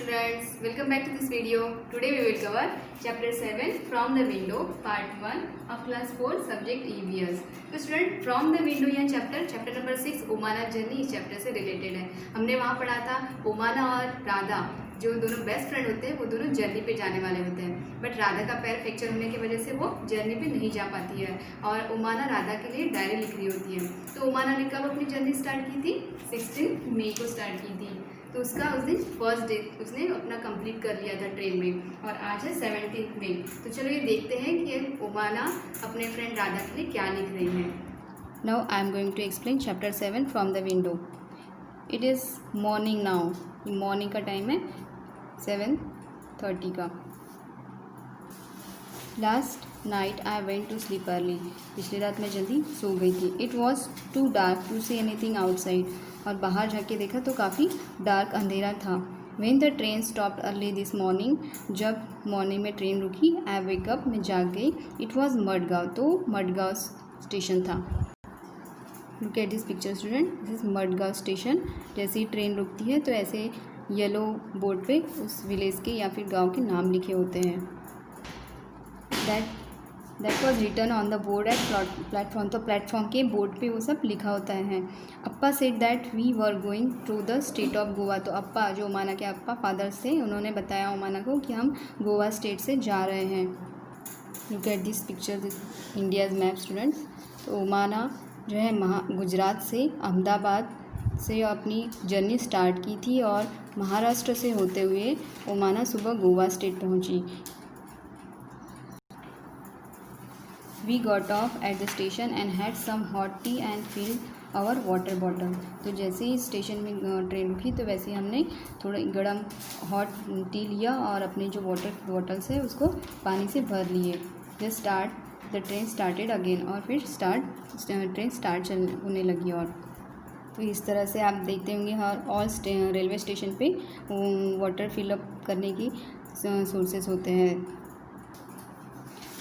students, welcome back to this video. Today we will cover chapter 7 from the window part 1 of class 4 subject EVS. तो student from the window यह chapter number 6 ओमाना journey इस chapter से related है। हमने वहाँ पढ़ा था ओमाना और राधा जो दोनों बेस्ट फ्रेंड होते हैं वो दोनों जर्नी पे जाने वाले होते हैं, बट राधा का पैर फ्रैक्चर होने की वजह से वो जर्नी पे नहीं जा पाती है और ओमाना राधा के लिए डायरी लिख रही होती है। तो ओमाना ने कब अपनी जर्नी स्टार्ट की थी? 16 मई को स्टार्ट की थी। तो उसका उस दिन फर्स्ट डे उसने अपना कंप्लीट कर लिया था ट्रेन में और आज है 17 मई। तो चलो ये देखते हैं कि ओमाना अपने फ्रेंड राधा के लिए क्या लिख रही है। Now I am going to explain chapter 7 from the window. It is morning now, morning का टाइम है 7:30 का। Last night I went to sleep early, पिछली रात मैं जल्दी सो गई थी। It was too dark to see anything outside, और बाहर जाके देखा तो काफ़ी डार्क अंधेरा था। When the train stopped early this morning, जब मॉर्निंग में ट्रेन रुकी, आई वेकअप, मैं जाग गई। इट वॉज मडगांव, तो मडगांव स्टेशन था। Look at this picture student, this is Madgaon station. जैसे ही ट्रेन रुकती है तो ऐसे येलो बोर्ड पे उस विलेज के या फिर गांव के नाम लिखे होते हैं। That was written on the board at platform, तो प्लेटफॉर्म के बोर्ड पे वो सब लिखा होता है। Appa said that we were going through the state of Goa, तो अप्पा जो ओमाना के अप्पा फादर्स थे उन्होंने बताया ओमाना को कि हम गोवा स्टेट से जा रहे हैं। Look at this picture, this India's map students. तो ओमाना जो है गुजरात से अहमदाबाद से अपनी जर्नी स्टार्ट की थी और महाराष्ट्र से होते हुए ओमाना सुबह गोवा स्टेट पहुंची। We got off at the station and had some hot tea and filled our water bottle, तो जैसे ही स्टेशन में ट्रेन रुकी तो वैसे ही हमने थोड़ा गर्म हॉट टी लिया और अपने जो वाटर बॉटल्स है उसको पानी से भर लिए। द ट्रेन स्टार्टेड अगेन, और फिर ट्रेन स्टार्ट होने लगी। और तो इस तरह से आप देखते होंगे हर ऑल रेलवे स्टेशन पे वाटर फिलअप करने की सोर्सेस होते हैं।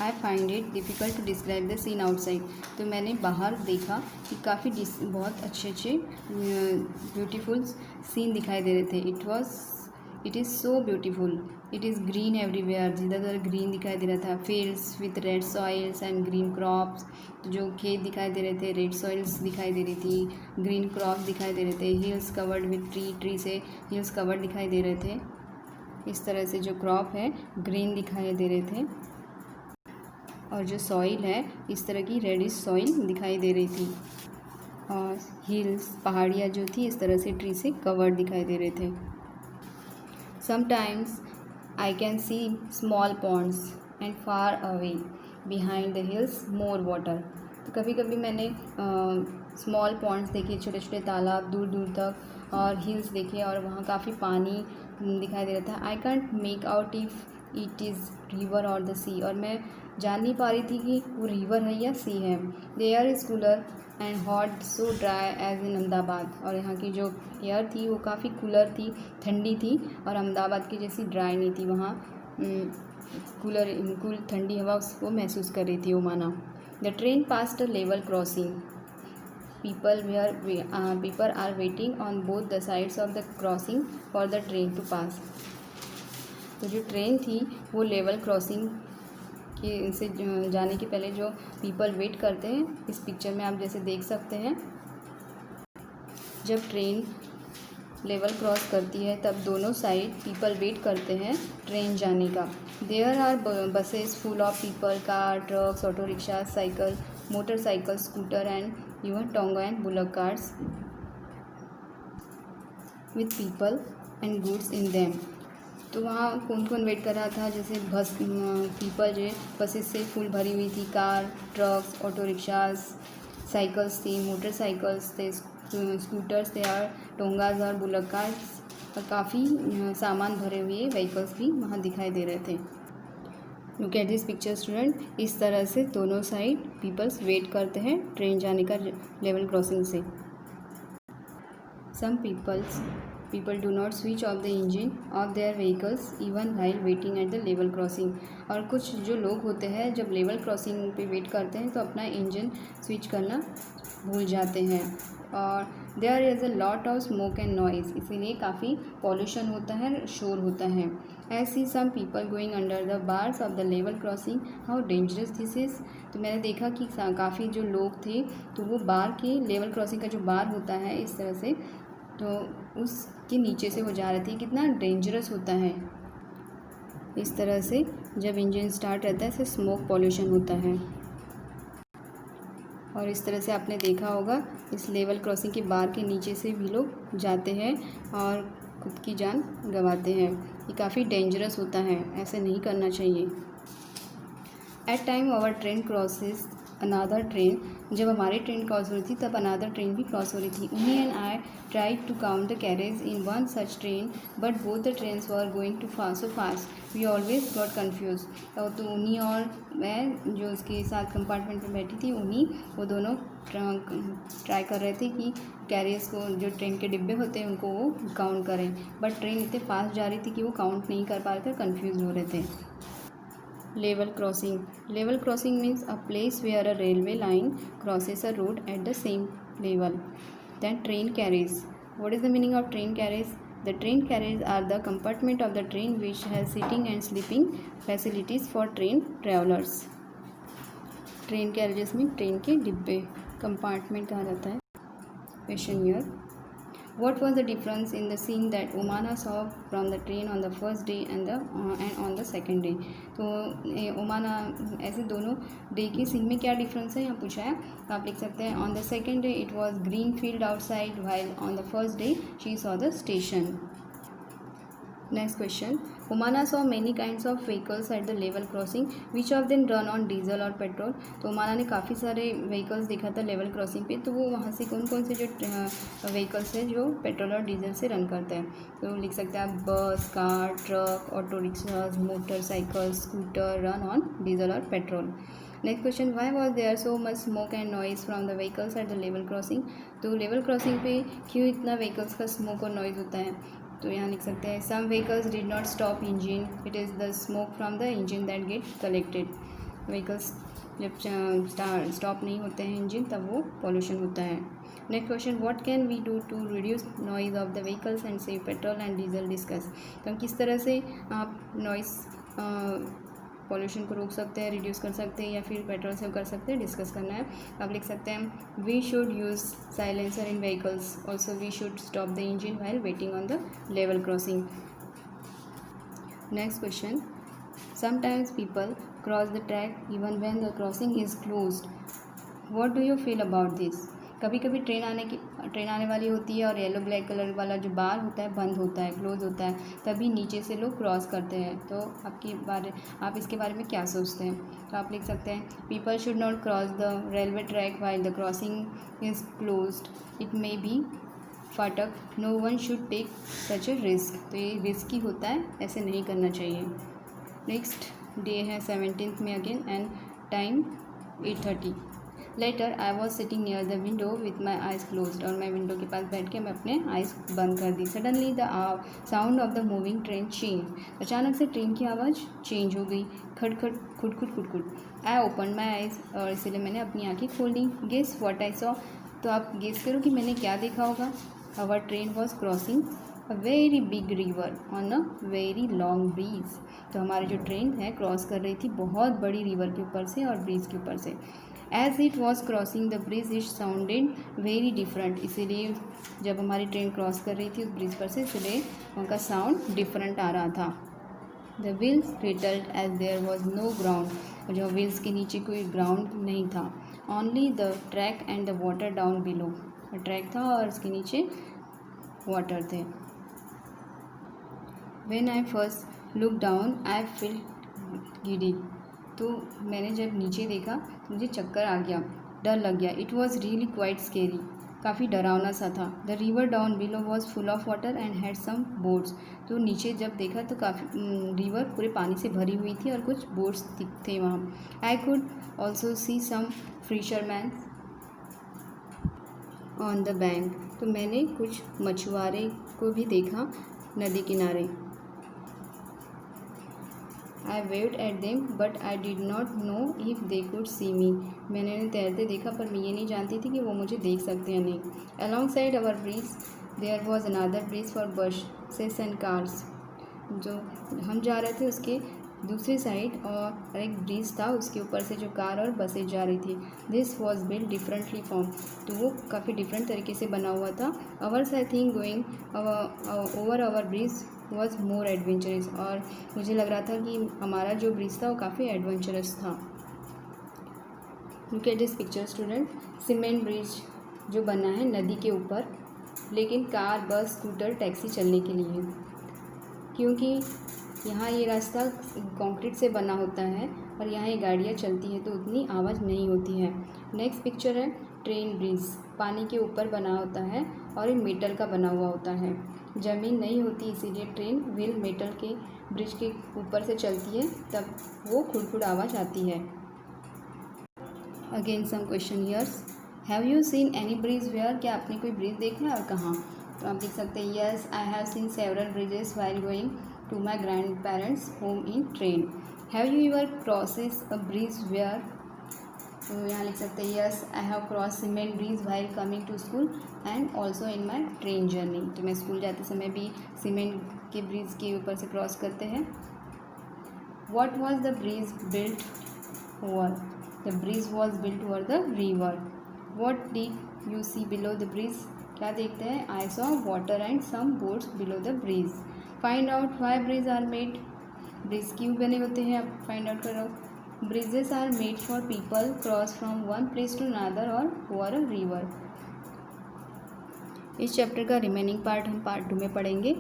I find it difficult to describe the scene outside, तो मैंने बाहर देखा कि काफ़ी बहुत अच्छे ब्यूटीफुल सीन दिखाई दे रहे थे। It is so beautiful, it is green everywhere, जिधर उधर ग्रीन दिखाई दे रहा था। Fields with red soils and green crops, जो खेत दिखाई दे रहे थे, रेड सॉइल्स दिखाई दे रही थी, ग्रीन क्रॉप्स दिखाई दे रहे थे। हिल्स कवर्ड विथ ट्री से हिल्स कवर्ड दिखाई दे रहे थे। इस तरह से जो क्रॉप है ग्रीन दिखाई दे रहे थे और जो सॉइल है इस तरह की रेडिश सॉइल दिखाई दे रही थी। और हिल्स पहाड़ियाँ जो थी इस तरह से ट्री से कवर्ड दिखाई दे रहे थे। Sometimes I can C small Pond's and far away behind the hills more water, तो कभी कभी मैंने स्मॉल पॉन्ड्स देखे, छोटे छोटे तालाब दूर दूर तक, और हिल्स देखे और वहाँ काफ़ी पानी दिखाई दे रहा था। I can't make out if it is river और द सी, और मैं जान नहीं पा रही थी कि वो रिवर है या सी है। The air is cooler and hot so dry as in Ahmedabad, और यहाँ की जो एयर थी वो काफ़ी कूलर थी, ठंडी थी, और अहमदाबाद की जैसी ड्राई नहीं थी। वहाँ कूल ठंडी हवा वो महसूस कर रही थी Omana. The train passed a level crossing, people are waiting on both the sides of the crossing for the train to pass, तो जो ट्रेन थी वो लेवल क्रॉसिंग के से जाने के पहले जो पीपल वेट करते हैं, इस पिक्चर में आप जैसे देख सकते हैं, जब ट्रेन लेवल क्रॉस करती है तब दोनों साइड पीपल वेट करते हैं ट्रेन जाने का। There are buses full of people, car, trucks, auto rickshaw, cycle, motorcycle, scooter and even tonga and bullock cars with people and goods in them, तो वहाँ कौन कौन वेट कर रहा था? जैसे पीपल जो बसेस से फुल भरी हुई थी, car, trucks, auto rickshaws, cycles थी, मोटरसाइकिल्स थे, स्कूटर्स थे, और टोंगाज और बुलक कार्स, और काफ़ी सामान भरे हुए व्हीकल्स भी वहाँ दिखाई दे रहे थे। Look at this picture student, इस तरह से दोनों साइड पीपल्स वेट करते हैं ट्रेन जाने का लेवल क्रॉसिंग से। सम people do not switch off the engine of their vehicles even while waiting at the level crossing, और कुछ जो लोग होते हैं जब लेवल क्रॉसिंग पे वेट करते हैं तो अपना इंजन स्विच करना भूल जाते हैं। और there is a lot of smoke and noise, इसीलिए काफ़ी पॉल्यूशन होता है, शोर होता है। I see some people going under the bars of the level crossing, how dangerous this is. तो मैंने देखा कि काफ़ी जो लोग थे तो वो बार के लेवल क्रॉसिंग का जो बार होता है इस तरह से, तो उसके नीचे से वो जा रहे थे, कितना डेंजरस होता है। इस तरह से जब इंजन स्टार्ट रहता है, इससे स्मोक पॉल्यूशन होता है। और इस तरह से आपने देखा होगा इस लेवल क्रॉसिंग के बार के नीचे से भी लोग जाते हैं और खुद की जान गंवाते हैं। ये काफ़ी डेंजरस होता है, ऐसे नहीं करना चाहिए। At time our train crosses another train, जब हमारी ट्रेन क्रॉस हो रही थी तब अनादर ट्रेन भी क्रॉस हो रही थी। Unni and I tried to count the carriage in one such train but both the trains were going too fast so fast we always got confuse. तो उन्हीं और मैं जो उसके साथ कंपार्टमेंट में बैठी थी, उन्हीं वो दोनों ट्राई कर रहे थे कि कैरियर्स को, जो ट्रेन के डिब्बे होते हैं उनको वो काउंट करें, बट ट्रेन इतने फास्ट जा रही थी कि वो काउंट नहीं कर पा रहे थे, कन्फ्यूज हो रहे थे। Level crossing, level crossing means a place where a railway line crosses a road at the same level than train carriage. what is the meaning of train carriage? The train carriages are the compartment of the train which has sitting and sleeping facilities for train travelers. Train carriages में train के डिब्बे compartment कहा जाता है। Question here, what was the difference in the scene that Umana saw from the train on the first day and on the second day? तो उमाना ऐसे दोनों day के सीन में क्या डिफरेंस है यहाँ पूछा है, तो आप लिख सकते हैं on the second day it was green field outside while on the first day she saw the station. Next question, Umana saw many kinds of vehicles at the level crossing. Which of them run on diesel or petrol? तो उमाना ने काफ़ी सारे vehicles देखा था level crossing पे, तो वो वहाँ से कौन कौन से जो व्हीकल्स है जो पेट्रोल और डीजल से रन करते हैं, तो लिख सकते हैं आप bus, car, truck, auto rickshaws, motorcycle, scooter run on diesel और petrol. Next question, why was there so much smoke and noise from the vehicles at the level crossing? तो लेवल क्रॉसिंग पे क्यों इतना व्हीकल्स का smoke और noise होता है, तो यहाँ लिख सकते हैं some vehicles did not stop engine, it is the smoke from the engine that get collected. Vehicles जब स्टॉप नहीं होते हैं इंजन, तब वो पॉल्यूशन होता है। Next question, what can we do to reduce noise of the vehicles and save petrol and diesel? Discuss. तो हम किस तरह से आप नॉइज़ पॉल्यूशन को रोक सकते हैं, रिड्यूस कर सकते हैं या फिर पेट्रोल सेव कर सकते हैं, डिस्कस करना है। आप लिख सकते हैं we should use silencer in vehicles, also we should stop the engine while waiting on the level crossing. Next question, sometimes people cross the track even when the crossing is closed, what do you feel about this? कभी कभी train आने वाली होती है और yellow black colour वाला जो बार होता है बंद होता है, क्लोज होता है, तभी नीचे से लोग क्रॉस करते हैं, तो आप इसके बारे में क्या सोचते हैं? तो आप लिख सकते हैं people should not cross the railway track while the crossing is closed, it may be फाटक, no one should take such a risk. तो ये रिस्की होता है, ऐसे नहीं करना चाहिए। नेक्स्ट डे है 17th में again and time 8:30। Later I was sitting near the window with my eyes closed, और मैं विंडो के पास बैठ के मैं अपने आइज़ बंद कर दी। Suddenly the sound of the moving train change, अचानक से ट्रेन की आवाज़ चेंज हो गई, खट खट खुट खुट खुट खुट। आई ओपन माई आइज़, और इसीलिए मैंने अपनी आँखें खोल दी। गेस व्हाट आई सॉ, तो आप गेस करो कि मैंने क्या देखा होगा। Our train was crossing a very big river on a very long bridge, तो हमारी जो ट्रेन है क्रॉस कर रही थी बहुत बड़ी रिवर के ऊपर से और ब्रिज के ऊपर से। As it was crossing the bridge it sounded very different, इसीलिए जब हमारी ट्रेन क्रॉस कर रही थी उस ब्रिज पर से, इसलिए उनका साउंड डिफरेंट आ रहा था। The wheels rattled as there was no ground, जो व्हील्स के नीचे कोई ग्राउंड नहीं था, only the track and the water down below, track था और उसके नीचे वाटर थे। When I first look down I feel giddy, तो मैंने जब नीचे देखा तो मुझे चक्कर आ गया, डर लग गया। It was really quite scary, काफ़ी डरावना सा था। The river down below was full of water and had some boats, तो नीचे जब देखा तो काफ़ी रिवर पूरे पानी से भरी हुई थी और कुछ बोट्स थे वहाँ। I could also see some fisherman on the bank, तो मैंने कुछ मछुआरे को भी देखा नदी किनारे। I waved at them but I did not know if they could see me. मैंने उन्हें तैरते देखा पर मैं ये नहीं जानती थी कि वो मुझे देख सकते हैं नहीं। Alongside our bridge there was another bridge for buses and cars. जो हम जा रहे थे उसके दूसरी साइड और एक ब्रिज था, उसके ऊपर से जो कार और बसें जा रही थी। This was build differently form, तो वो काफ़ी डिफरेंट तरीके से बना हुआ था। Ours I think going over our bridge was more adventurous, और मुझे लग रहा था कि हमारा जो ब्रिज था वो काफ़ी एडवेंचरस था। Look at this picture student. Cement bridge जो बना है नदी के ऊपर, लेकिन कार, बस, स्कूटर, टैक्सी चलने के लिए, क्योंकि यहाँ ये रास्ता कंक्रीट से बना होता है और यहाँ ये गाड़ियाँ चलती हैं तो उतनी आवाज़ नहीं होती है। नेक्स्ट पिक्चर है ट्रेन ब्रिज, पानी के ऊपर बना होता है और ये मेटल का बना हुआ होता है। ज़मीन नहीं होती इसीलिए ट्रेन व्हील मेटल के ब्रिज के ऊपर से चलती है, तब वो खुड़ आवाज़ आती है। Again some question here's, have you seen any bridge where, क्या आपने कोई ब्रिज देखा है और कहाँ? तो आप लिख सकते हैं yes I have seen several bridges while going to my grandparents home in train. Have you ever crosses a bridge where, तो यहाँ लिख सकते हैं yes I have cross cement bridge while coming to school and also in my train journey. तो मैं school जाते समय भी सीमेंट के ब्रिज के ऊपर से क्रॉस करते हैं। What was the bridge built over, the bridge was built over the river. What did you see below the bridge, क्या देखते हैं? I saw water and some boats below the bridge. Find out why bridge are made, bridge क्यों बने होते हैं, आप find out करो। Bridges are made for people cross from one place to another और ओवर अ रिवर। इस chapter का remaining part हम पार्ट 2 में पढ़ेंगे।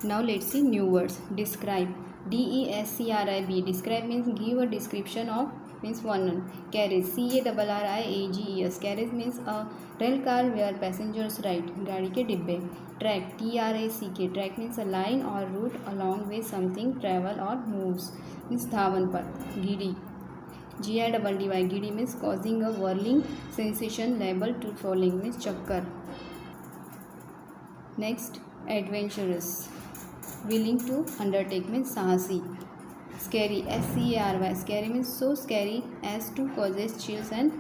Now let's see new words. Describe, DESCRIB, describe means give a description of, means one. Carriage, CARRIAGES, carriage means a rail car where passengers ride, गाड़ी के डिब्बे। Track, TRACK, track means a line or route along which something travel or moves, means धावन पर। Giddy, GIDDY, giddy means causing a whirling sensation liable to falling, means चक्कर। Next, adventurous, willing to undertake means साहसी। Scary, SCARY, scary means so scary as to causes chills and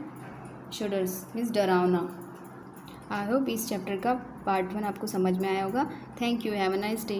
shudders, means डरावना। I hope इस chapter का part 1 आपको समझ में आया होगा। Thank you, have a nice day.